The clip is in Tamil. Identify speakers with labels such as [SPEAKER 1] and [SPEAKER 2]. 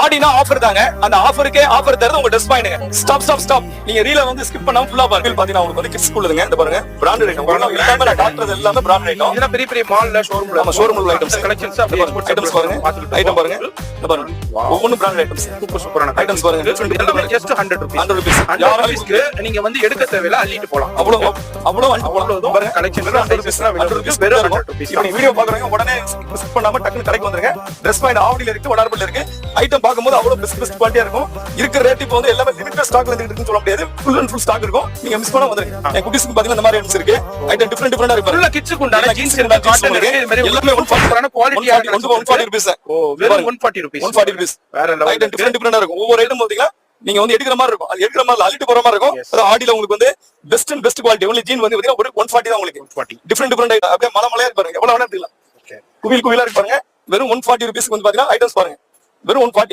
[SPEAKER 1] ஆடினா ஆஃபர் தாங்க. அந்த ஆஃபருக்கே ஆஃபர் தரது உங்க ட்ரெஸ் பாயிண்ட். ஸ்டாப். நீங்க ரீல வந்து ஸ்கிப் பண்ணாம ஃபுல்லா பாருங்க. பாத்தீங்கன்னா உங்களுக்கு வந்து கிட்ஸ் உள்ளதுங்க. இந்த பாருங்க பிராண்டட் ஐட்டம். எல்லாமே நான் டாக்டர்ஸ் எல்லாமே பிராண்டட் ஐட்டம்.
[SPEAKER 2] இதெல்லாம் பெரிய பெரிய மால்ல ஷோரூம்ல
[SPEAKER 1] நம்ம ஷோரூம்ல ஐட்டம்ஸ்
[SPEAKER 2] கலெக்ஷன்ஸ் அப்படியே
[SPEAKER 1] ஐட்டம்ஸ் பாருங்க. ஐட்டம் பாருங்க. இந்த பாருங்க. ஒவ்வொரு பிராண்டட் ஐட்டம்ஸ்.
[SPEAKER 2] சூப்பரான
[SPEAKER 1] ஐட்டம்ஸ் பாருங்க.
[SPEAKER 2] எல்லாமே just 100 rupees.
[SPEAKER 1] 100 rupees.
[SPEAKER 2] 100 rupeesக்கு நீங்க வந்து எடுக்க தேவையில்ல, அள்ளிட்டு போலாம்.
[SPEAKER 1] அவ்வளவு
[SPEAKER 2] பாருங்க கலெக்ஷன் 100 rupees வெறும் 100 rupees.
[SPEAKER 1] இப்போ நீங்க வீடியோ பாக்குறீங்க உடனே ஸ்கிப் பண்ணாம டக்குனு கடைக்கு வந்துருங்க. ட்ரெஸ் பாயிண்ட் ஆவடில இருக்கு, வடார்பல்ல இருக்கு. ஐட்டம் பாக்கும்போது அவ்வளவு பெஸ்ட் குவாலிட்டியா இருக்கும். இருக்கிற ரேட் இப்போ வந்து எல்லாமே லிமிட்டட் ஸ்டாக்ல இருக்குன்னு சொல்ல முடியாது. ஃபுல் அண்ட் ஃபுல் ஸ்டாக் இருக்கும். நீங்க மிஸ் பண்ணாம வந்துருங்க. என் குட்டீஸ்க்கு பாத்தீங்கன்னா இந்த மாதிரி ஐட்டம்ஸ் இருக்கு. ஐட்டம் டிஃபரெண்டா இருக்கு.
[SPEAKER 2] ஃபுல்லா கிட்ஸ்க்கு உண்டான ஜீன்ஸ் இருக்கு, காட்டன் இருக்கு. இது மாதிரி
[SPEAKER 1] எல்லாமே 140
[SPEAKER 2] குவாலிட்டியா
[SPEAKER 1] 140 rupees.
[SPEAKER 2] ஓ வெறும் 140 rupees.
[SPEAKER 1] 140 rupees.
[SPEAKER 2] வேற லெவல்.
[SPEAKER 1] ஐட்டம் டிஃபரெண்டா இருக்கும். ஒவ்வொரு ஐட்டம் பாத்தீங்கன்னா நீங்க வந்து எடுக்கிற மாதிரி இருக்கும். அது எடுக்கிற மாதிரி அள்ளிட்டு போற மாதிரி இருக்கும். அது ஆடில உங்களுக்கு வந்து பெஸ்ட் குவாலிட்டி. ஒன்லி ஜீன் வந்து பாத்தீங்கன்னா ஒரு 140 தான் உங்களுக்கு.
[SPEAKER 2] 140.
[SPEAKER 1] Different item. அப்படியே மலையா இருக்கு பாருங்க. எவ்வளவு வேணா எடுத்துக்கலாம். குவியலா இருக்கு பாருங்க. வெறும் 140 rupees வந்து பாத்தீங்கன்னா ஐட்டம்ஸ் பாருங்க. வெறும் 140.